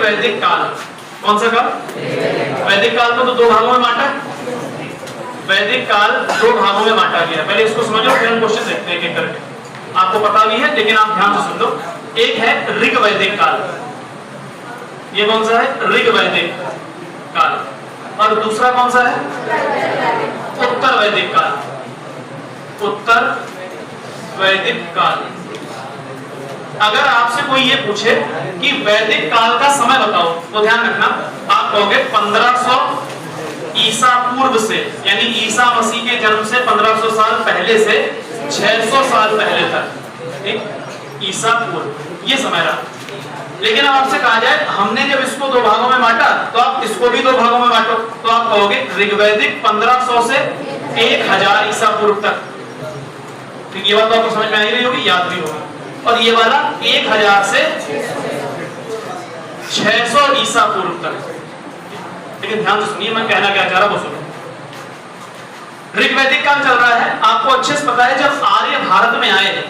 वैदिक काल। कौन सा काल? वैदिक काल को तो दो भागों में बांटा। वैदिक काल दो भागों में बांटा गया। पहले इसको समझो, फिर हम क्वेश्चन देखते हैं एक एक करके। आपको पता भी है लेकिन आप ध्यान से सुन लो। एक है ऋग वैदिक काल, ये कौन सा है? ऋग वैदिक काल। और दूसरा कौन सा है? उत्तर वैदिक काल। उत्तर वैदिक काल। अगर आपसे कोई ये पूछे कि वैदिक काल का समय बताओ, तो ध्यान रखना आप कहोगे 1500 ईसा पूर्व से, यानी ईसा मसीह के जन्म से 1500 साल पहले से 600 साल पहले तक, ठीक? ईसा पूर्व ये समय रहा। लेकिन अब आपसे कहा जाए हमने जब इसको दो भागों में बांटा तो आप इसको भी दो भागों में बांटो, तो आप कहोगे ऋग्वैदिक 1500 से 1000 ईसा पूर्व तक। ठीक, ये बात तो आपको समझ में आई रही होगी, याद भी होगा। और ये वाला 1000 से 600 ईसा पूर्व तक। लेकिन ध्यान से सुनिए, मैं कहना क्या चाह रहा हूं वो सुनो। ऋग्वैदिक काल चल रहा है, आपको अच्छे से पता है जब आर्य भारत में आए,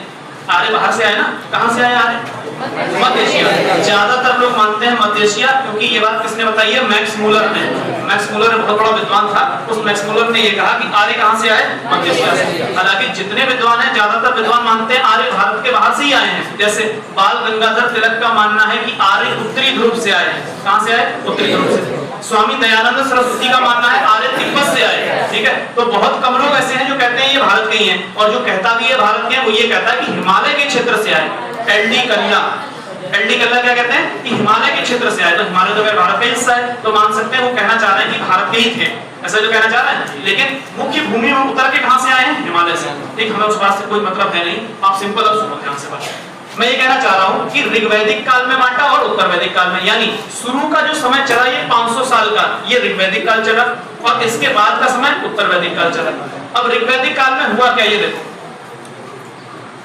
आर्य बाहर से आए ना, कहां से आए आर्य? मध्य एशिया। ज्यादातर लोग मानते हैं मध्य एशिया, क्योंकि ये बात किसने बताई है? मैक्स मूलर ने। मैक्स मूलर बहुत बड़ा विद्वान था, उस मैक्स मूलर ने ये कहा कि आर्य कहां से आए? मध्य एशिया से। हालांकि जितने विद्वान हैं, ज्यादातर विद्वान मानते हैं आर्य भारत के बाहर से ही आए हैं। जैसे बाल गंगाधर तिलक का मानना है कि आर्य उत्तरी ध्रुव से आए हैं। कहां से आए? उत्तरी ध्रुव से। स्वामी दयानंद सरस्वती का मानना है आर्य तिब्बत से आए। ठीक है, तो बहुत कम लोग ऐसे हैं जो कहते हैं ये भारत के ही हैं, और जो कहता भी है भारत के हैं वो ये कहता है कि हिमालय के क्षेत्र से आए। एलडी कल्ला क्या कहते हैं कि हिमालय के क्षेत्र से आए। तो हिमालय तो अगर भारत का हिस्सा है तो मान सकते हैं वो कहना चाह रहे हैं कि भारत के ही थे, ऐसा जो कहना चाह रहे हैं। लेकिन मुख्य भूमि में उतर के कहां से आए हैं? हिमालय से। ठीक, हमें उस बात से कोई मतलब है नहीं, आप सिंपल और सुनो ध्यान से बात। मैं ये कहना चाह रहा हूं कि ऋग्वैदिक काल में बांटा और उत्तर वैदिक काल में, यानी शुरू का जो समय चला ये 500 साल का, ये ऋग्वैदिक काल चला, और इसके बाद का समय उत्तर वैदिक काल चला। अब ऋग्वैदिक काल में हुआ क्या ये देखो।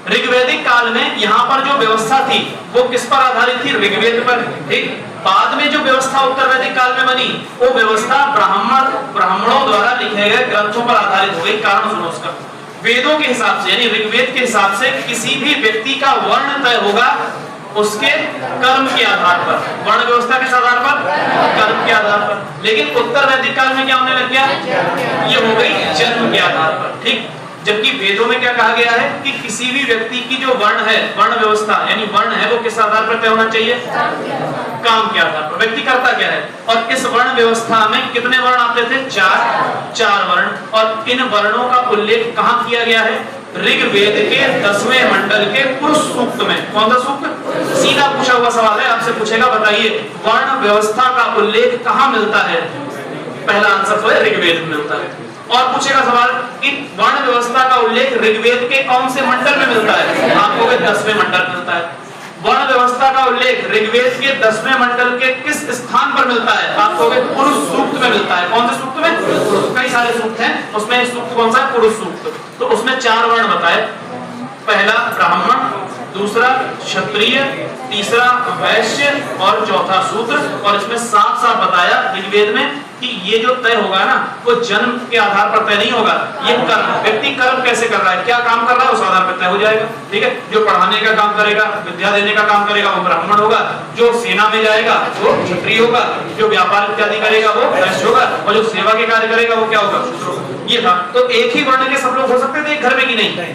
ऋग्वैदिक काल में यहाँ पर जो व्यवस्था थी वो किस पर आधारित थी? ऋग्वेद पर। ठीक, बाद में जो व्यवस्था उत्तर वैदिक काल में बनी वो व्यवस्था ब्राह्मणों द्वारा लिखे गए ग्रंथों पर आधारित हो गई। कारण सुनो उसका। वेदों के हिसाब से, यानी ऋग्वेद के हिसाब से किसी भी व्यक्ति का वर्ण तय होगा उसके कर्म के आधार पर। वर्ण व्यवस्था किस आधार पर? कर्म के आधार पर। लेकिन उत्तर वैदिक काल में क्या होने लग गया? ये हो गई जन्म के आधार पर। ठीक, जबकि वेदों में क्या कहा गया है कि किसी भी व्यक्ति की जो वर्ण है, वर्ण व्यवस्था यानी वर्ण है, वो किस आधार पर तय होना चाहिए? काम के आधार पर। व्यक्ति करता क्या है? और इस वर्ण व्यवस्था में कितने वर्ण आते थे? चार वर्ण। और इन वर्णों का उल्लेख कहां किया गया है? ऋग्वेद के 10वें मंडल के पुरुष सूक्त में। कौन सा सूक्त? सीधा पूछा हुआ सवाल है, आपसे पूछेगा बताइए वर्ण व्यवस्था का उल्लेख कहां मिलता है? पहला आंसर तो है ऋग्वेद में मिलता है। और पूछेगा सवाल कि वर्ण व्यवस्था का उल्लेख ऋग्वेद के कौन से मंडल में मिलता है? आपको 10वें मंडल मिलता है। वर्ण व्यवस्था का उल्लेख ऋग्वेद के 10वें मंडल के किस स्थान पर मिलता है? आपको पुरुष सूक्त में मिलता है। कौन से सूक्त में? कई सारे सूक्त हैं, उसमें सूक्त कौन सा है? पुरुष सूक्त। तो उसमें 4 वर्ण बताए। पहला ब्राह्मण, दूसरा क्षत्रिय, तीसरा वैश्य और चौथा शूद्र। और इसमें साफ साफ बताया ऋग्वेद में कि ये जो तय होगा ना वो जन्म के आधार पर तय नहीं होगा, ये कर्म, व्यक्ति कर्म कैसे कर रहा है, क्या काम कर रहा है उस आधार पर तय हो जाएगा। ठीक है, जो पढ़ाने का काम करेगा, विद्या देने का काम करेगा वो ब्राह्मण होगा, जो सेना में जाएगा वो क्षत्रिय होगा, जो व्यापार इत्यादि करेगा वो वैश्य होगा, और जो सेवा के कार्य करेगा वो क्या होगा? शूद्र होगा। ये था। तो एक ही वर्ण के सब लोग हो सकते थे एक घर में कि नहीं?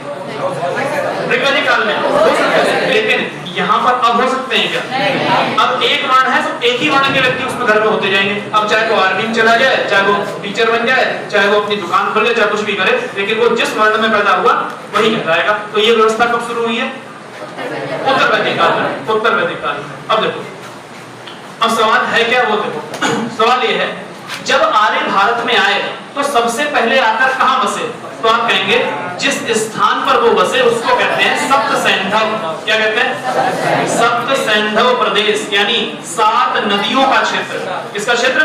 ऋग्वैदिक काल में हो सकते थे, लेकिन यहाँ पर अब हो सकते हैं क्या? अब एक वर्ण है तो एक ही वर्ण के व्यक्ति उसमें घर में होते जाएंगे। अब चाहे वो आर्मी में चला जाए, चाहे वो टीचर बन जाए, चाहे वो अपनी दुकान खोल ले, चाहे कुछ भी करे, लेकिन वो जिस वर्ण में पैदा हुआ वही कहलाएगा। तो ये व्यवस्था कब शुरू हुई है? उत्तर वैदिक काल में। उत्तर वैदिक काल में। अब देखो, अब सवाल है क्या वो देखो। सवाल ये है जब आर्य भारत में आए तो सबसे पहले आकर कहां बसे? तो आप कहेंगे जिस स्थान पर वो बसे उसको कहते हैं सप्त सैंधव। क्या कहते हैं? सप्त सैंधव प्रदेश, यानी 7 नदियों का क्षेत्र। किसका क्षेत्र?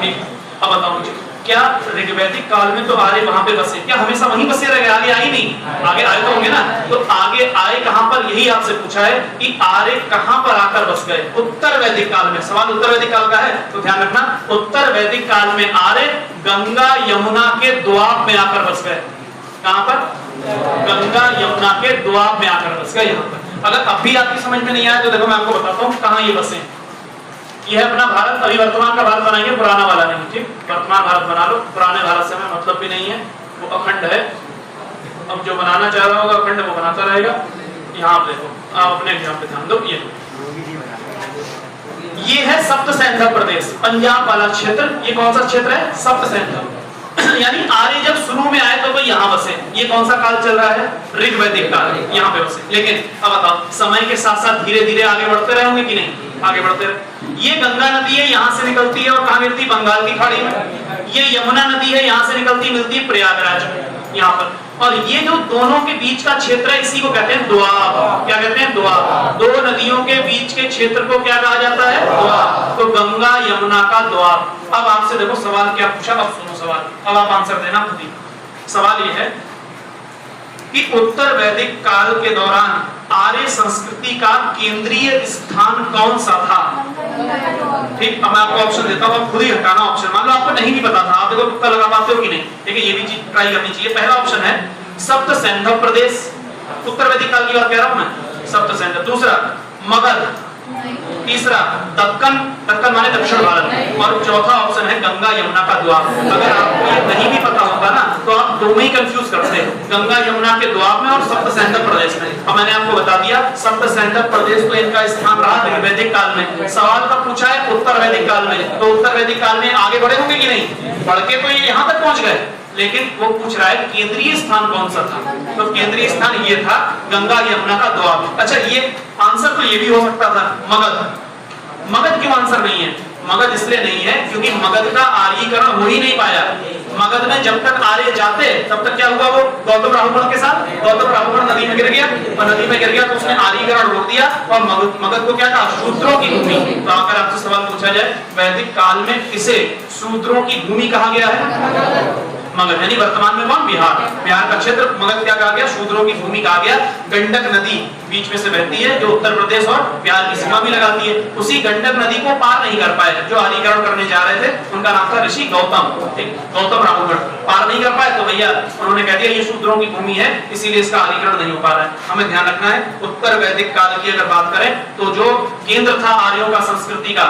ठीक। अब बताओ मुझे, क्या ऋग्वैदिक काल में तो आर्य वहां पे बसे, क्या हमेशा वहीं बसे रह गए, आगे आए नहीं? आगे आए तो होंगे ना। तो आगे आए कहां पर, यही आपसे पूछा है कि आर्य कहां पर आकर बस गए? उत्तर वैदिक काल में। सवाल उत्तर वैदिक काल का है तो ध्यान रखना, उत्तर वैदिक काल में आर्य गंगा यमुना के दोआब में आकर बस गए। कहां पर? गंगा यमुना के दोआब में आकर बस गए। यहाँ पर अगर अब भी आपकी समझ में नहीं आया तो देखो मैं आपको बताता हूँ कहां ये बसे। ये है अपना भारत, अभी वर्तमान का भारत बनाएंगे, पुराना वाला नहीं, ठीक। वर्तमान भारत बना लो, पुराने भारत से हमें मतलब भी नहीं है, वो अखंड है। अब जो बनाना चाह रहा होगा अखंड वो बनाता रहेगा। यहाँ आप देखो, आप अपने एग्जाम पे ध्यान दो। ये है सप्त सैंधव प्रदेश, पंजाब वाला क्षेत्र। ये कौन सा क्षेत्र है? सप्त सैंधव। यानी आर्य जब शुरू में आए तो वो यहाँ बसे। ये कौन सा काल चल रहा है? ऋग्वैदिक काल, यहाँ पे बसे। लेकिन अब बताओ, समय के साथ साथ धीरे धीरे आगे बढ़ते रहेंगे कि नहीं? आगे बढ़ते रहे। ये गंगा नदी है, यहाँ से निकलती है और कहाँ गिरती? बंगाल की खाड़ी में। ये यमुना नदी है, यहाँ से निकलती मिलती है प्रयागराज में, यहाँ पर। और ये जो दोनों के बीच का क्षेत्र है, इसी को कहते हैं दोआब। क्या कहते हैं? दोआब। दो नदियों के बीच के क्षेत्र को क्या कहा जाता है? दोआब। तो गंगा यमुना का दोआब। अब आपसे देखो सवाल क्या पूछा, अब सुनो सवाल, अब आप आंसर देना खुद ही। सवाल ये है कि उत्तर वैदिक काल के दौरान आर्य संस्कृति का केंद्रीय स्थान कौन सा था? ठीक, अब मैं आपको ऑप्शन देता हूं, आप खुद ही हटाना ऑप्शन। मान लो आपको नहीं भी पता था, आप देखो तुक्का लगा पाते हो कि नहीं? देखिए ये भी चीज ट्राई करनी चाहिए। पहला ऑप्शन है सप्त सैंधव प्रदेश, उत्तर वैदिक काल की बात कह रहा हूं मैं, सप्त सैंधव। दूसरा मगध, तीसरा दक्कन, दक्कन माने दक्षिण भारत, और चौथा ऑप्शन है गंगा यमुना का दोआब। अगर आपको ये नहीं भी पता होता ना तो आप दो में ही कंफ्यूज करते हैं, गंगा यमुना के दोआब में और सप्त सैंधव प्रदेश में। अब मैंने आपको बता दिया सप्त सैंधव प्रदेश तो इनका स्थान रहा वैदिक काल में। सवाल कब पूछा है? उत्तर वैदिक काल में। तो उत्तर वैदिक काल में आगे बढ़े होंगे कि नहीं? बढ़ के तो ये यहाँ तक पहुंच गए, लेकिन वो पूछ रहा है केंद्रीय स्थान कौन सा था? तो केंद्रीय स्थान ये था गंगा यमुना का दोआब। अच्छा, ये आंसर तो ये भी हो सकता था मगध। मगध क्यों आंसर नहीं है? मगध इसलिए नहीं है क्योंकि मगध का आर्यीकरण हो ही नहीं पाया। मगध में जब तक आर्य जाते तब तक क्या हुआ? वो गौतम राहुगण के साथ, गौतम राहुगण नदी में गिर गया, और नदी में गिर गया तो उसने आर्यीकरण रोक दिया और मगध को क्या कहा? शूद्रों की भूमि। तो अगर आपसे सवाल पूछा जाए वैदिक काल में किसे शूद्रों की भूमि कहा गया है? मगध। यानी वर्तमान में कौन? बिहार। बिहार का क्षेत्र मगध क्या कहा गया? शूद्रों की भूमि कहा गया। गंडक नदी बीच में से बहती है जो उत्तर प्रदेश और बिहार की सीमा भी लगाती है। उसी गंडक नदी को पार नहीं कर पाए जो आर्यीकरण करने जा रहे थे, उनका नाम था ऋषि गौतम। गौतम राहुगण पार नहीं कर पाए तो भैया उन्होंने कह दिया ये शूद्रों की भूमि है, इसीलिए इसका आर्यीकरण नहीं हो पा रहा है। हमें ध्यान रखना है उत्तर वैदिक काल की अगर बात करें तो जो केंद्र था आर्यों का संस्कृति का,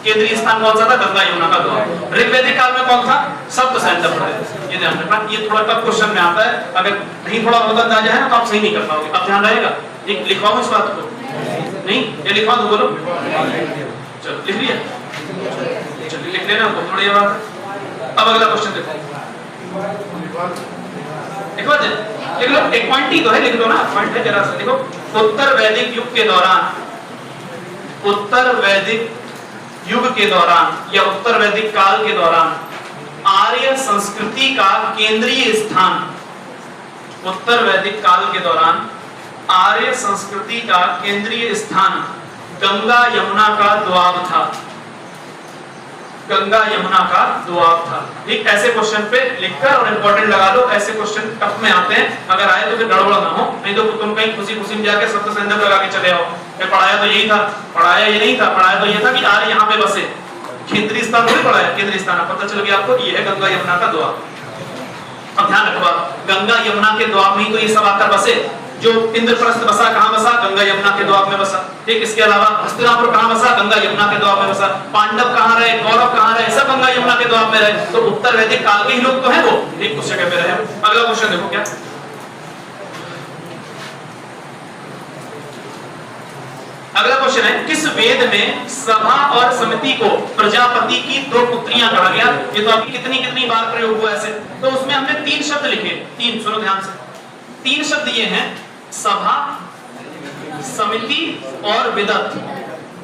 केंद्रीय स्थान कौन सा था? गंगा यमुना का दोआब। ऋग्वैदिक काल में कौन था? सप्त सैंधव प्रदेश। ये ध्यान रखना, ये थोड़ा टफ क्वेश्चन में आता है, अगर नहीं थोड़ा बहुत अंदाजा है ना तो आप सही नहीं कर पाओगे। अब ध्यान रहेगा, एक लिखवाऊं इस बात को? नहीं, ये लिखवा दो, बोलो। चलो लिख लिया, चलिए लिख लेना, बहुत बढ़िया बात। अब अगला क्वेश्चन देखो, लिखवा दे, लिख लो। एक पॉइंट ही तो है, लिख लो ना, पॉइंट है जरा सा देखो। उत्तर वैदिक युग के दौरान, उत्तर वैदिक युग के दौरान या उत्तर वैदिक काल के दौरान आर्य संस्कृति का केंद्रीय स्थान, उत्तर वैदिक काल के दौरान आर्य संस्कृति का केंद्रीय स्थान गंगा यमुना का दोआब था। गंगा यमुना का दोआब था। ठीक, ऐसे क्वेश्चन पे लिखकर और इंपॉर्टेंट लगा लो। ऐसे क्वेश्चन टफ में आते हैं, अगर आए तो फिर गड़बड़ ना हो, नहीं तो तुम कहीं खुशी खुशी में जाके सप्त सैंधव लगा के चले आओ। पढ़ाया तो यही था, पढ़ाया ये नहीं था, पढ़ाया तो ये था कि आर्य यहाँ पे बसे। केंद्रीय स्थान नहीं पढ़ाया, केंद्रीय स्थान पता चल गया आपको, ये है गंगा यमुना का दोआब। अब ध्यान रखो, गंगा यमुना के दोआब में ही तो ये सब आकर बसे। जो इंद्रप्रस्थ बसा कहां बसा? गंगा यमुना के दोआब में बसा। ठीक, इसके अलावा हस्तिनापुर कहां बसा? गंगा यमुना के दोआब में बसा। पांडव कहां रहे? कौरव कहां रहे? सब गंगा यमुना के दोआब में रहे। तो उत्तर वैदिक काल के ही लोग तो हैं वो, एक उस जगह पे रहे। अगला क्वेश्चन देखो क्या, अगला क्वेश्चन है किस वेद में सभा और समिति को प्रजापति की दो पुत्रियां कहा गया? ये तो अभी कितनी कितनी बार प्रयोग हुआ ऐसे। तो उसमें हमने तीन शब्द लिखे, तीन, सुनो ध्यान से। तीन शब्द ये हैं, सभा, समिति और विदत।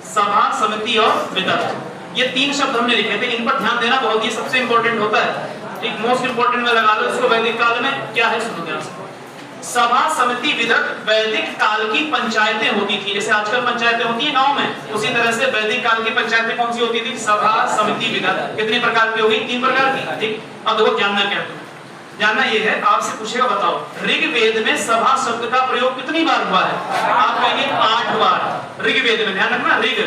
सभा, समिति और विदत, ये तीन शब्द हमने लिखे थे। इन पर ध्यान देना बहुत ही सबसे इंपॉर्टेंट होता है। ठीक, मोस्ट इंपॉर्टेंट में लगा लो इसको। वैदिक काल में क्या है, सुनो ध्यान से। सभा, समिति, विदत वैदिक काल की पंचायतें होती थी। जैसे आजकल पंचायतें होती है गांव में, उसी तरह से वैदिक काल की पंचायतें कौन सी होती थी? सभा, समिति, विदत। कितने प्रकार की हो गई? तीन प्रकार की। ठीक, अब देखो जानना क्या है, जानना ये है, आपसे पूछेगा बताओ ऋग्वेद में सभा शब्द का प्रयोग कितनी बार हुआ है? आप कहेंगे 8 बार। ऋग्वेद में, ध्यान रखना, ऋग,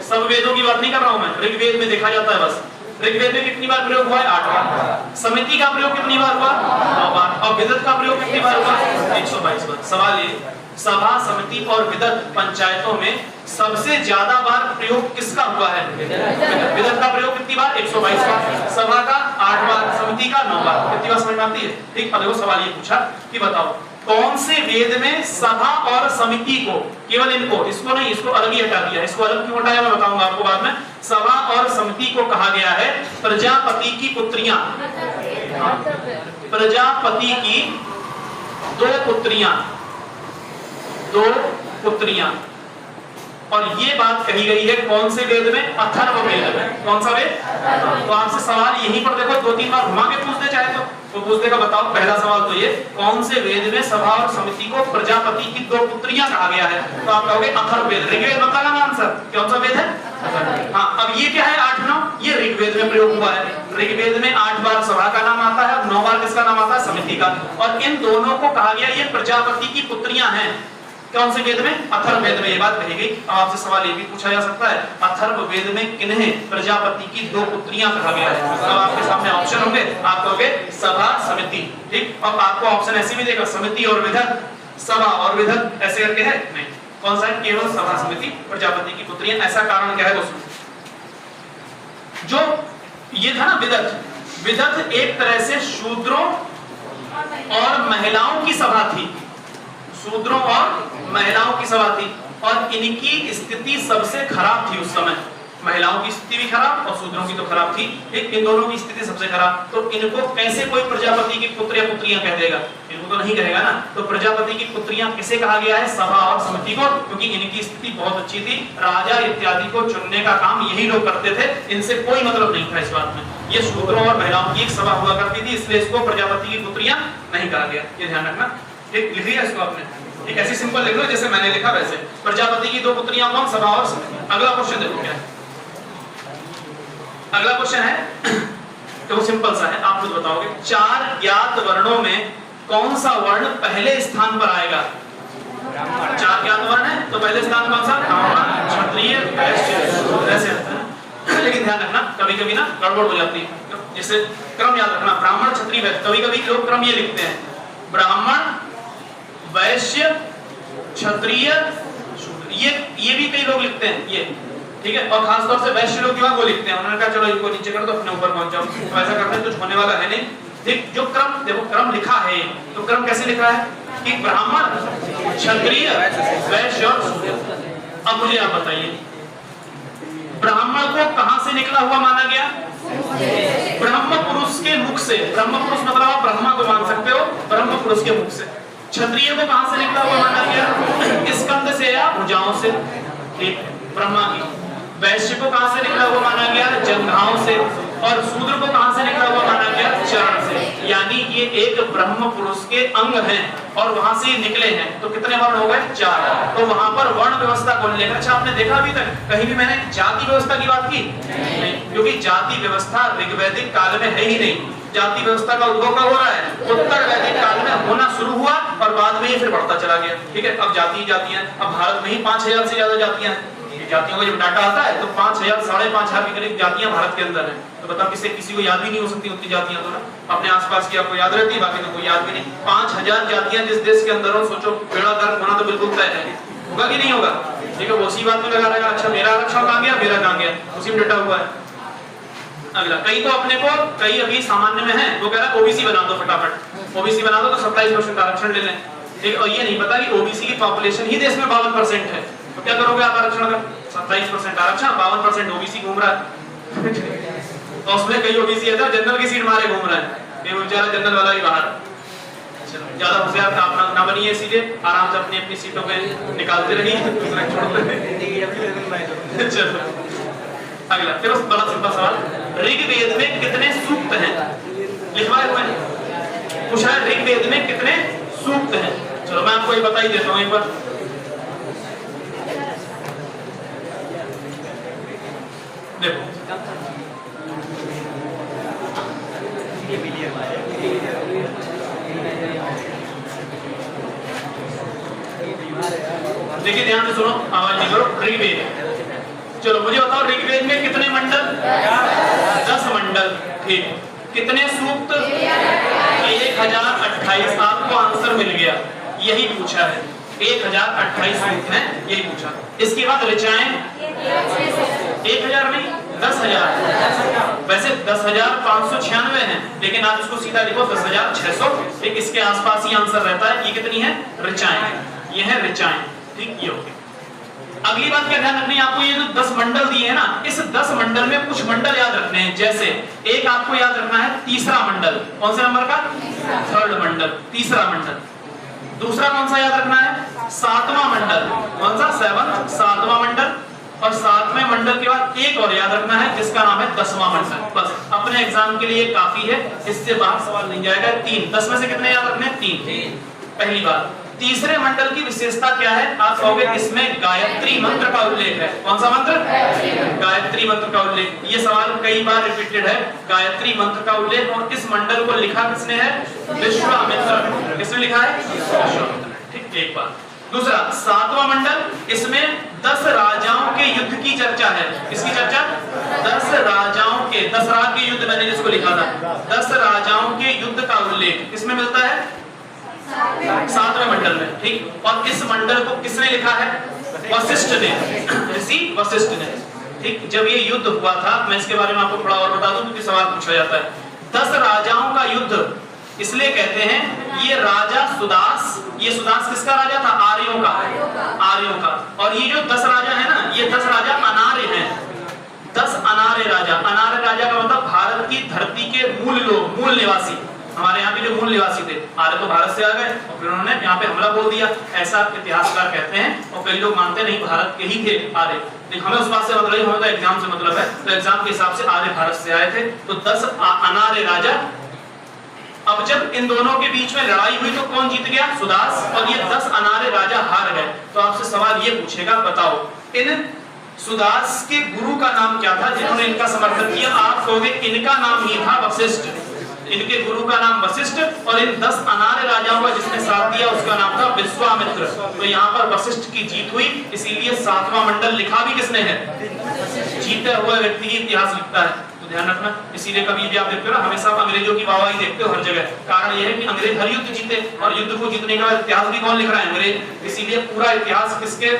सब वेदों की बात नहीं कर रहा हूं मैं, ऋग्वेद में देखा जाता है बस। ऋग्वेद में कितनी बार प्रयोग हुआ है? 8 बार। समिति का प्रयोग कितनी बार हुआ? 9 बार। और विदत का प्रयोग कितनी बार हुआ? 122 बार। सवाल ये, सभा, समिति और विदत पंचायतों में सबसे ज्यादा बार प्रयोग किसका हुआ है? विदत का प्रयोग कितनी बार? 122 बार, सभा का 8 बार, समिति का 9 बार। कितनी बार समझ में आती है? ठीक। अब देखो सवाल ये पूछा कि बताओ कौन से वेद में सभा और समिति को, केवल इनको, इसको नहीं, इसको अलग ही हटा दिया। इसको अलग क्यों हटाया मैं बताऊंगा आपको बाद में। सभा और समिति को कहा गया है प्रजापति की पुत्रियां। प्रजापति की दो पुत्रियां। और ये बात कही गई है कौन से वेद में? अथर्ववेद में। कौन सा वेद? तो आपसे सवाल यहीं पर देखो 2-3 बार घुमा के पूछ दे चाहे तो पूछ देगा। बताओ पहला सवाल तो ये, कौन से वेद में सभा और समिति को प्रजापति की 2 पुत्रियां कहा गया है? तो आप कहोगे अथर्ववेद। ऋग्वेद बताना ना आंसर। कौन सा वेद है? हाँ। अब ये क्या है 8-9? ये ऋग्वेद में प्रयोग हुआ है। ऋग्वेद में 8 बार सभा का नाम आता है, 9 बार किसका नाम आता है? समिति का। और इन दोनों को कहा गया ये प्रजापति की पुत्रियां हैं। कौन से वेद में? अथर्ववेद में ये बात कही गई। अब आपसे सवाल ये भी पूछा जा सकता है अथर्ववेद में किन्हें प्रजापति की 2 पुत्रियां कहा गया है? अब आपके सामने ऑप्शन होंगे, आप कहोगे सभा, समिति। ठीक। अब आपको ऑप्शन ऐसे भी देगा समिति और विदत, सभा और विदत ऐसे करके है नहीं। कौन सा है? केवल सभा, समिति, प्रजापति की पुत्रियां। ऐसा कारण क्या है दोस्तों? जो ये था ना विदत, विदत एक तरह से शूद्रों और महिलाओं की सभा थी। शूद्रों और महिलाओं की सभा थी और इनकी स्थिति सबसे खराब थी उस समय। महिलाओं की स्थिति भी खराब और शूद्रों की तो खराब थी। एक इन दोनों की स्थिति सबसे खराब। तो इनको कैसे कोई प्रजापति की पुत्र या पुत्रियां कह देगा? इनको तो नहीं कहेगा ना। तो प्रजापति की पुत्रियां किसे कहा गया है? सभा और समिति को, क्योंकि इनकी स्थिति बहुत अच्छी थी। राजा इत्यादि को चुनने का काम यही लोग करते थे। इनसे कोई मतलब नहीं था इस बात में। ये शूद्रों और महिलाओं की एक सभा हुआ करती थी, इसलिए इसको प्रजापति की पुत्रियां नहीं कहा गया। ये ध्यान रखना। ठीक। लिख लिया इसको आपने? एक ऐसी सिंपल लिख लो जैसे मैंने लिखा वैसे। प्रजापति की 2 पुत्रियां कौन? सभा और समिति। अगला क्वेश्चन देखो क्या है। अगला क्वेश्चन है तो सिंपल सा है, आप खुद बताओगे। 4 ज्ञात वर्णों में कौन सा वर्ण पहले स्थान पर आएगा? 4 ज्ञात वर्ण है तो पहले स्थान कौन सा? ब्राह्मण, क्षत्रिय, वैश्य, शूद्र ऐसे आता है। लेकिन ध्यान रखना कभी कभी ना गड़बड़ हो जाती है। जैसे क्रम याद रखना, ब्राह्मण, क्षत्रिय, वैश्य। कभी कभी लोग क्रम ये लिखते हैं ब्राह्मण, वैश्य, क्षत्रिय, शूद्र। ये भी कई लोग लिखते हैं ये। ठीक है। और खास तौर से वैश्य लोग वो लिखते हैं। उन्होंने कहा चलो इनको नीचे कर दो, अपने ऊपर पहुंच जाओ। तो ऐसा करने कुछ होने वाला है नहीं। ठीक। जो क्रम देखो, क्रम लिखा है तो क्रम कैसे लिखा है कि ब्राह्मण, क्षत्रिय, वैश्य और शूद्र। अब मुझे आप बताइए ब्राह्मण को कहां से निकला हुआ माना गया? ब्रह्म पुरुष के मुख से। ब्रह्म पुरुष मतलब आप ब्रह्मा को मान सकते हो, ब्रह्म पुरुष के मुख से। क्षत्रिय को कहां से निकला हुआ माना गया? स्कंद से या भुजाओं से। ठीक। ब्रह्मा की। वैश्य को कहां से निकला हुआ माना गया? जंघाओं से। और शूद्र को कहां से निकला हुआ माना गया? चरण से। यानी ये एक ब्रह्म पुरुष के अंग हैं और वहां से निकले हैं। तो कितने वर्ण हो गए? 4। तो वहां पर वर्ण व्यवस्था कौन लेगा? अच्छा, आपने देखा अभी तक कहीं भी मैंने जाति व्यवस्था की बात की नहीं, क्योंकि जाति व्यवस्था ऋग्वैदिक काल में है ही नहीं। जाति व्यवस्था का उद्भव कब हो रहा है? उत्तर वैदिक काल में होना शुरू हुआ और बाद में ये फिर बढ़ता चला गया। ठीक है। अब जातियां अब भारत में ही 5000 से ज्यादा जातियां हैं। जातियों का जब डाटा आता है तो 5000 साढ़े 5000 के करीब जातियां भारत के अंदर हैं। तो बताओ किसी को याद भी नहीं हो सकती उतनी जातियां। तो ना अपने आसपास की आपको याद रहती है, बाकी तो कोई याद भी नहीं। 5000 जातियां जिस देश के अंदर हो, सोचो बेड़ा गर्क होना तो बिल्कुल तय है। होगा कि नहीं होगा? ठीक है। उसी बात में लगा रहेगा। अच्छा मेरा आरक्षण कहां गया, मेरा कहां गया, उसी में डटा हुआ है। अगला, कई तो अपने को, कई अभी सामान्य में है, वो कह रहा है ओबीसी बना दो फटाफट। ओबीसी बना दो तो 27% आरक्षण ले लें। ठीक। और ये नहीं पता कि ओबीसी की पॉपुलेशन ही देश में 52% है। तो क्या करोगे आप आरक्षण अगर 27% आरक्षण, 52% ओबीसी घूम रहा है। तो उसमें कई ओबीसी है जनरल की सीट मारे घूम रहा है, ये बेचारा जनरल वाला ही बाहर। ज्यादा होशियार का आप ना बनिए, सीधे आराम से अपनी अपनी सीटों पे निकालते रहिए, दूसरा छोड़ते। चलो अगला, फिर बड़ा सिंपल सवाल। ऋग्वेद में कितने सूक्त हैं? लिखवाए हुए हैं। पूछा है ऋग्वेद में कितने सूक्त हैं? चलो मैं आपको ये बता ही देता हूँ एक बार। देखो देखिए ध्यान से सुनो, आवाज नहीं करो। ऋग्वेद, चलो मुझे बताओ ऋग्वेद में कितने मंडल? 10 मंडल। ठीक। कितने सूक्त? 1028। आपको आंसर मिल गया, यही पूछा है। 1028 सूक्त हैं, यही पूछा। इसके बाद ऋचाएं 1000 नहीं 10,000, वैसे 10,596 हैं, लेकिन आप इसको सीधा लिखो 10,600, एक इसके आसपास ही आंसर रहता है। ये कितनी है? ऋचाएं, ये है ऋचाएं, ठीक, ये हो गया। अगली बात क्या ध्यान रखनी है आपको, ये जो 10 मंडल दिए हैं ना, इस 10 मंडल में कुछ मंडल याद रखने हैं। जैसे एक आपको याद रखना है तीसरा मंडल, कौन से नंबर का? 3rd मंडल, तीसरा मंडल। दूसरा कौन सा याद रखना है? 7वां मंडल, कौन सा? 7, 7वां मंडल। और 7वें मंडल के बाद एक और याद रखना है जिसका नाम है 10वां मंडल। बस अपने एग्जाम के लिए काफी है, इससे बाहर सवाल नहीं जाएगा। 3, 10 में से कितने याद रखने हैं? 3। पहली बात। तीसरे मंडल की विशेषता क्या है? आप कहोगे इसमें गायत्री मंत्र का उल्लेख है। कौन सा मंत्र? गायत्री मंत्र का उल्लेख। ये सवाल कई बार रिपीटेड है, गायत्री मंत्र का उल्लेख। और इस मंडल को लिखा किसने है? विश्वामित्र। किसने लिखा है? विश्वामित्र। ठीक, एक बात। दूसरा 7वां मंडल, इसमें 10 राजाओं के युद्ध की चर्चा है। किसकी चर्चा? 10 राजाओं के, 10 राज के युद्ध मैंने जिसको लिखा था, 10 राजाओं के युद्ध का उल्लेख किसमें मिलता है? 7वें मंडल में। ठीक, और इस मंडल को किसने लिखा है? वशिष्ठ ने, ऋषि वशिष्ठ ने। ठीक, जब ये युद्ध हुआ था, मैं इसके बारे में आपको थोड़ा और बता दूं क्योंकि सवाल पूछा जाता है। 10 राजाओं का युद्ध इसलिए कहते हैं, ये राजा सुदास, ये सुदास किसका राजा था? आर्यों का, आर्यों का। और ये जो 10 राजा है ना, ये 10 राजा अनार्य हैं। 10 अनार्य राजा। अनार्य राजा का मतलब भारत की धरती के मूल लोग, मूल निवासी। हमारे यहाँ पे जो मूल निवासी थे, आर्य तो भारत से आ गए और फिर उन्होंने यहाँ पे हमला बोल दिया, ऐसा इतिहासकार कहते हैं। और कई लोग मानते नहीं भारत के ही थे आर्य, लेकिन हमें उस बात से मतलब नहीं, हमें तो एग्जाम से मतलब है। तो एग्जाम के हिसाब से आर्य भारत से आए थे। तो 10 अनार्य राजा। अब जब इन दोनों के बीच में लड़ाई हुई तो कौन जीत गया? सुदास। और ये 10 अनार्य राजा हार गए। तो आपसे सवाल ये पूछेगा, बताओ इन सुदास के गुरु का नाम क्या था जिन्होंने इनका समर्थन किया? आप कहोगे इनका नाम ही था वशिष्ठ। इनके गुरु का नाम वशिष्ठ, और इन 10 अनार्य राजाओं का जिसने साथ दिया उसका नाम था विश्वामित्र। तो यहाँ पर वशिष्ठ की जीत हुई, इसीलिए 7वां मंडल लिखा भी किसने है? जीते हुए व्यक्ति ही इतिहास लिखता है, तो ध्यान रखना। इसीलिए कभी भी आप देखते हो ना, हमेशा आप अंग्रेजों की वाहवाही देखते हो हर जगह। कारण यह है कि अंग्रेज हर युद्ध जीते, और युद्ध को जीतने का इतिहास भी कौन लिख रहा है? अंग्रेज। इसीलिए पूरा इतिहास किसके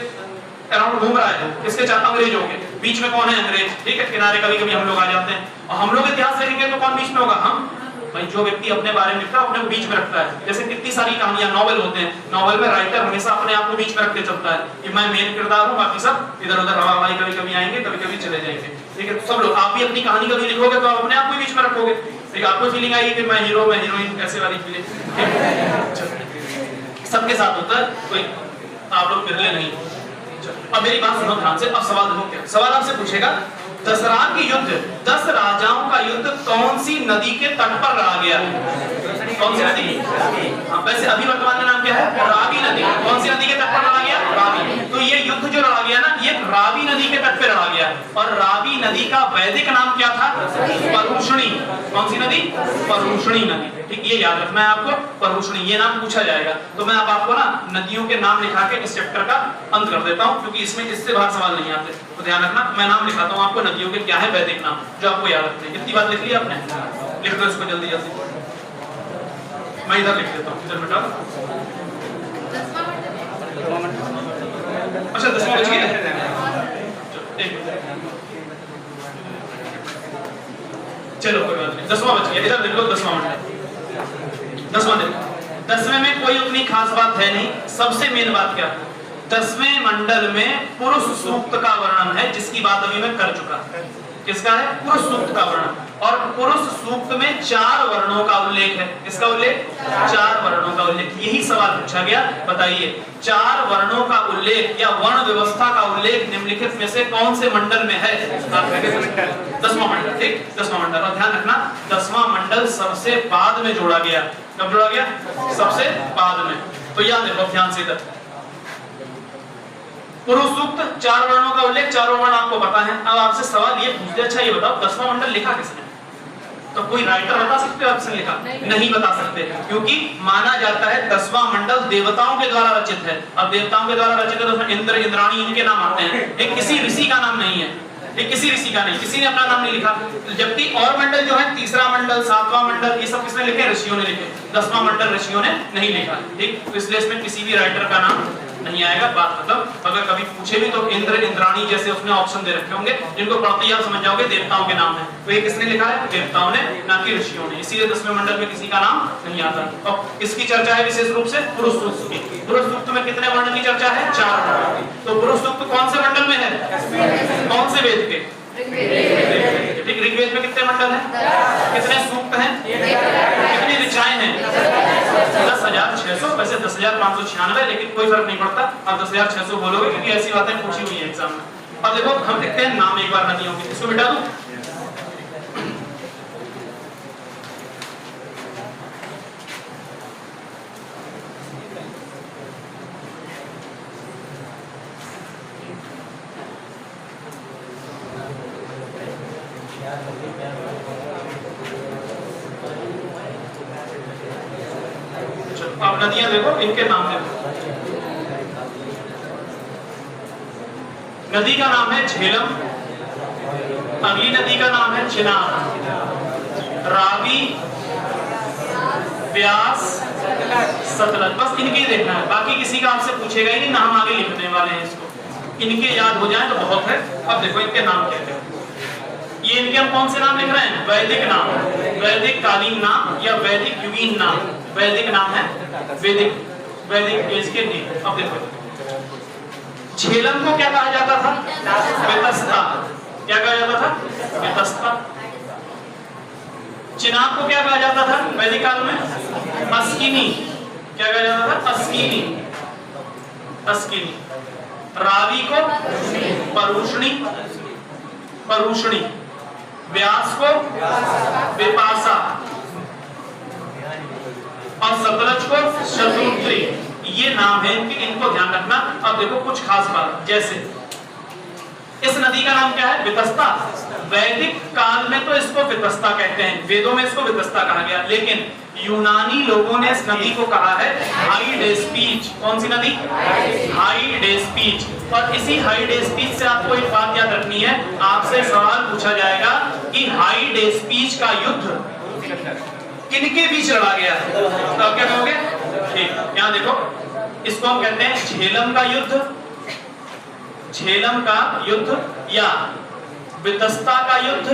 अराउंड घूम रहा है? किसके चार? अंग्रेजों के। बीच में कौन है? अंग्रेज। ठीक है, किनारे कभी कभी हम लोग आ जाते हैं। और हम लोग इतिहास लिखेंगे तो कौन बीच में होगा? हम। भाई जो व्यक्ति अपने बारे में लिखता है अपने को बीच में रखता है। जैसे कितनी सारी कहानियां, नॉवेल होते हैं, नॉवेल में राइटर हमेशा अपने आप को बीच में रख के चलता है कि मैं मेन किरदार हूं, बाकी सब इधर उधर हवा हवाई, कभी कभी आएंगे कभी कभी चले जाएंगे। ठीक है, सब लोग। आप भी अपनी कहानी कभी लिखोगे तो आप अपने आप को बीच में रखोगे। ठीक, आपको फीलिंग आएगी कि मैं हीरो, मैं हीरोइन, ऐसे वाली फीलिंग सबके साथ होता है, कोई आप लोग फिरले नहीं। अब मेरी बात सुनो ध्यान से। अब सवाल देखो क्या सवाल आपसे पूछेगा। दसरा की युद्ध, 10 राजाओं का युद्ध कौन सी नदी के तट पर लड़ा गया? कौन सी नदी? हाँ, वैसे अभी वर्तमान में नाम क्या है? रावी नदी। कौन सी नदी के तट पर लड़ा गया? रावी। तो ये युद्ध जो लड़ा गया ना, ये रावी नदी के तट पे लड़ा गया। और रावी नदी का वैदिक नाम क्या था? परुष्णी। कौन सी नदी? परुष्णी नदी। ठीक, ये याद रखना है आपको, परुष्णी, ये नाम पूछा जाएगा। तो मैं अब आपको ना नदियों के नाम लिखा के इस चैप्टर का अंत कर देता हूँ, क्योंकि इसमें इससे बाहर सवाल नहीं आते। तो ध्यान रखना, मैं नाम लिखाता हूँ आपको नदियों के, क्या है वैदिक नाम, जो आपको याद रखते हैं। कितनी बात लिख ली आपने? लिख दो इसको जल्दी जल्दी। मैं इधर लिख देता हूँ, इधर बेटा। अच्छा 10वां बच गया। चलो कोई बात नहीं, 10वां बच गया। इधर देख लो 10वां मंडल। 10वां देखो, 10वें में कोई उतनी खास बात है नहीं। सबसे मेन बात क्या? 10वें मंडल में पुरुष सूक्त का वर्णन है, जिसकी बात अभी मैं कर चुका। किसका है? पुरुष सूक्त का वर्णन। और पुरुष सूक्त में 4 वर्णों का उल्लेख है। किसका उल्लेख? 4 वर्णों का उल्लेख। यही सवाल पूछा गया। बताइए 4 वर्णों का उल्लेख या वर्ण व्यवस्था का उल्लेख निम्नलिखित में से कौन से मंडल में है? 10वां मंडल। ठीक, 10वां मंडल। और ध्यान रखना, 10वां मंडल सबसे बाद में जोड़ा गया। कब जोड़ा गया? सबसे बाद में। तो याद रखो ध्यान से। इधर पुरुष सूक्त 4 वर्णों का उल्लेख, 4 वर्ण आपको पता है। अब आपसे सवाल ये पूछते, अच्छा ये बताओ 10वां मंडल लिखा किसने? तो कोई राइटर बता सकते हो आपसे लिखा? नहीं बता सकते, क्योंकि माना जाता है 10वां मंडल देवताओं के द्वारा रचित है। अब देवताओं के द्वारा रचित है तो उसमें इंद्र, इंद्राणी, इनके नाम आते हैं। एक किसी ऋषि का नाम नहीं है, एक किसी ऋषि का नहीं, किसी ने अपना नाम नहीं लिखा। जबकि और मंडल जो है, तीसरा मंडल, 7वां मंडल, ये सब किसने लिखे? ऋषियों ने लिखे। 10वां मंडल ऋषियों ने नहीं लिखा। ठीक, तो इसलिए इसमें किसी भी राइटर का नाम नहीं आएगा, बात खत्म। अगर कभी पूछे भी तो इंद्र इंद्राणी जैसे उसने ऑप्शन दे रखे होंगे जिनको पढ़ते ही आप समझ जाओगे देवताओं के नाम है। तो ये किसने लिखा है? देवताओं ने, ना कि ऋषियों ने। इसीलिए 10वें मंडल में किसी का नाम नहीं आता। और किसकी चर्चा है विशेष रूप से? पुरुष सूक्त की। पुरुष सूक्त में कितने वर्ण की चर्चा है? 4 वर्ण की। तो पुरुष सूक्त कौन से मंडल में है? कौन से वेद के? ठीक, ऋग्वेद में कितने मंडल हैं? कितने सूक्त हैं? कितनी ऋचाएं हैं? 10,600। वैसे 10,596, लेकिन कोई फर्क नहीं पड़ता, आप 10,600 बोलोगे क्योंकि ऐसी बातें पूछी हुई है एग्जाम में। अब देखो हम लिखते हैं नाम एक बार नदियों के, इसको मिटा दूं। आप नदियां देखो, इनके नाम देखो। नदी का नाम है झेलम, अगली नदी का नाम है चिनाब, रावी, व्यास, सतलज। बस इनके ही देखना है, बाकी किसी का आपसे पूछेगा ही नहीं, नाम आगे लिखने वाले हैं इसको। इनके याद हो जाए तो बहुत है। अब देखो इनके नाम क्या है। ये इनके हम कौन से नाम लिख रहे हैं? वैदिक नाम, वैदिक कालीन नाम या वैदिक युगीन नाम। वैदिक नाम है, वैदिक एज के नेम। अब देखो झेलम को क्या कहा जाता था? वेतस्ता। क्या कहा जाता था? वेतस्ता। चिनाब को क्या कहा जाता था वैदिक काल में? अस्किनी। क्या कहा जाता था? अस्किनी, अस्किनी। रावी को परुष्णी, परुष्णी। व्यास को विपासा और सतलज को शत्रुत्री। ये नाम है इनके, इनको ध्यान रखना। अब देखो कुछ खास बात, जैसे इस नदी का नाम क्या है? वितस्ता। वैदिक काल में तो इसको वितस्ता कहते हैं, वेदों में इसको वितस्ता कहा गया, लेकिन यूनानी लोगों ने इस नदी को कहा है हाइडेस्पीच। कौन सी नदी? हाइडेस्पीच। और इसी हाइडेस्पीच से आपको एक बात याद रखनी है, आपसे सवाल पूछा जाएगा कि हाइडेस्पीच का युद्ध किनके बीच लड़ा गया है? तो आप क्या कहोगे? ठीक, यहाँ देखो, इसको हम कहते हैं झेलम का युद्ध, झेलम का युद्ध, या वितस्ता का युद्ध,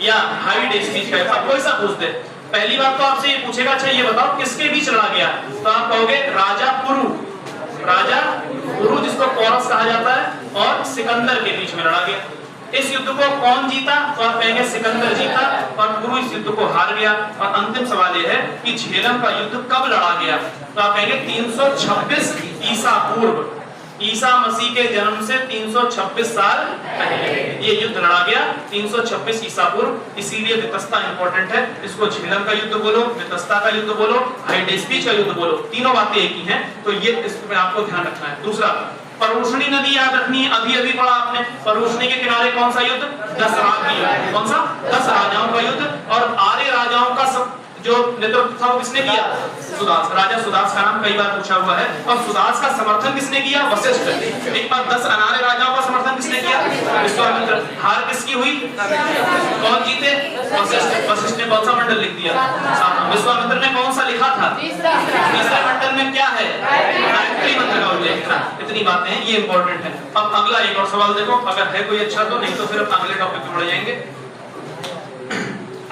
या हाइडेस्पीच का युद्ध। अब कोई सा पूछ दे, पहली बात तो आपसे ये पूछेगा, अच्छा ये बताओ किसके बीच लड़ा गया? तो आप कहोगे राजा पुरु, राजा पुरु जिसको पोरस कहा जाता है, और सिकंदर के बीच में लड़ा गया। इस युद्ध को कौन जीता? तो आप कहेंगे सिकंदर जीता, और पुरु इस युद्ध को हार गया। और अंतिम सवाल यह है कि झेलम का युद्ध कब लड़ा गया? तो आप कहेंगे 326 ईसा पूर्व, ईसा मसीह के जन्म से 326 साल पहले ये युद्ध लड़ा गया, 326 ईसा पूर्व। इसीलिए वितस्ता इंपॉर्टेंट है। इसको झेलम का युद्ध बोलो, वितस्ता का युद्ध बोलो, हाइडेस्पीच का युद्ध बोलो, तीनों बातें एक ही हैं। तो ये इसमें आपको ध्यान रखना है। दूसरा, परुष्णी नदी याद रखनी है, अभी अभी पढ़ा आपने। परुष्णी के किनारे कौन सा युद्ध? 10 राज युद्ध। कौन सा? 10 राजाओं का युद्ध। और आर्य राजाओं का जो नेतृत्व था वो किसने किया? सुदास। राजा सुदास का नाम कई बार पूछा हुआ है। और सुदास का समर्थन किसने किया? वशिष्ठ। एक बार 10 अनार्य राजाओं का समर्थन किसने किया? विश्वामित्र। हार किसकी हुई? कौन जीते? वशिष्ठ। वशिष्ठ ने कौन सा मंडल लिख दिया? विश्वामित्र ने कौन सा लिखा था? तीसरे मंडल में क्या है? गायत्री मंत्र का उल्लेख था। इतनी बातें हैं, ये इंपॉर्टेंट है। अब अगला एक और सवाल देखो, अगर है कोई अच्छा तो, नहीं तो फिर अगले टॉपिक पे बढ़ जाएंगे।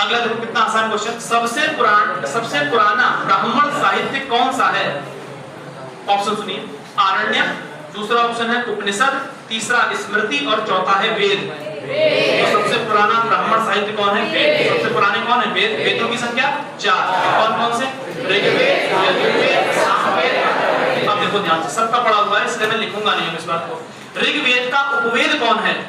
अगला देखो कितना आसान क्वेश्चन। सबसे पुराना ब्राह्मण साहित्य कौन सा है? ऑप्शन सुनिए, आरण्यक, दूसरा ऑप्शन है उपनिषद, तीसरा स्मृति, और चौथा है वेद। तो सबसे पुराना ब्राह्मण साहित्य कौन है? वेद। सबसे पुराने कौन है? वेद। वेदों की संख्या 4। कौन कौन से? ऋग्वेद, यजुर्वेद, सामवेद। अब देखो ध्यान से, सबका पढ़ा हुआ है इसलिए मैं लिखूंगा नहीं इस बात को। ऋग्वेद का उपवेद कौन है?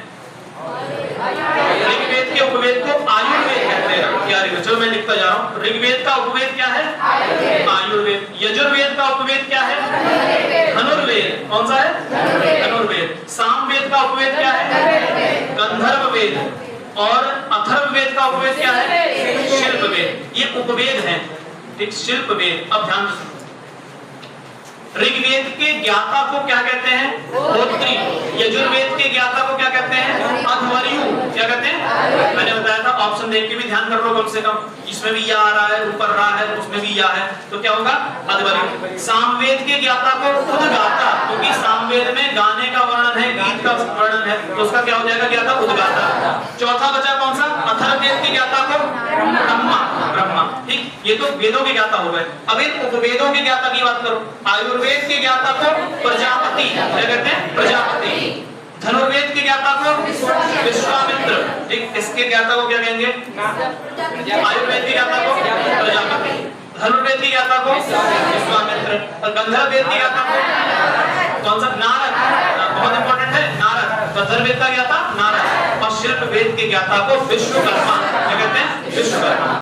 ऋग्वेद के उपवेद को आयुर्वेद कहते हैं। क्या ऋग्वेद? चलो मैं लिखता जा रहा हूँ। ऋग्वेद का उपवेद क्या है? आयुर्वेद। यजुर्वेद का उपवेद क्या है? धनुर्वेद। कौन सा है? धनुर्वेद। सामवेद का उपवेद क्या है? गंधर्ववेद। और अथर्ववेद का उपवेद क्या है? शिल्पवेद। ये उपवेद हैं, ठीक, शिल्पवेद। अब ध्यान से, ऋग्वेद के ज्ञाता को क्या कहते हैं? होत्री। यजुर्वेद के ज्ञाता को क्या कहते हैं? अध्वर्यु। क्या कहते हैं? मैंने बताया था, ऑप्शन देख के भी ध्यान कर लो कम से कम, इसमें भी या आ रहा है, ऊपर रहा है, उसमें भी या है, तो क्या होगा अधवलित। सामवेद के ज्ञाता को उद्गाता, क्योंकि सामवेद में गाने का वर्णन है, गीत का वर्णन है, तो उसका क्या हो जाएगा ज्ञाता उद्गाता। चौथा बचा कौन सा, अथर्ववेद के ज्ञाता को ब्रह्मा, ब्रह्मा, ठीक, ये तो वेदों के ज्ञाता हो गए। अब इन उपवेदों के ज्ञाता की बात करो, आयुर्वेद के ज्ञाता को प्रजापति, क्या कहते हैं प्रजापति। धनुर्वेद के ज्ञाता को विश्वामित्र, ठीक, इसके ज्ञाता को क्या कहेंगे, आयुर्वेद के ज्ञाता को प्रजापति, धनुर्वेद के ज्ञाता को विश्वामित्र, और गंधर्व वेद के ज्ञाता को कौन सा, नारद, बहुत इंपॉर्टेंट है नारद। गंधर्व वेद का ज्ञाता नारद, और शिल्प वेद के ज्ञाता को विश्वकर्मा, क्या कहते हैं विश्वकर्मा।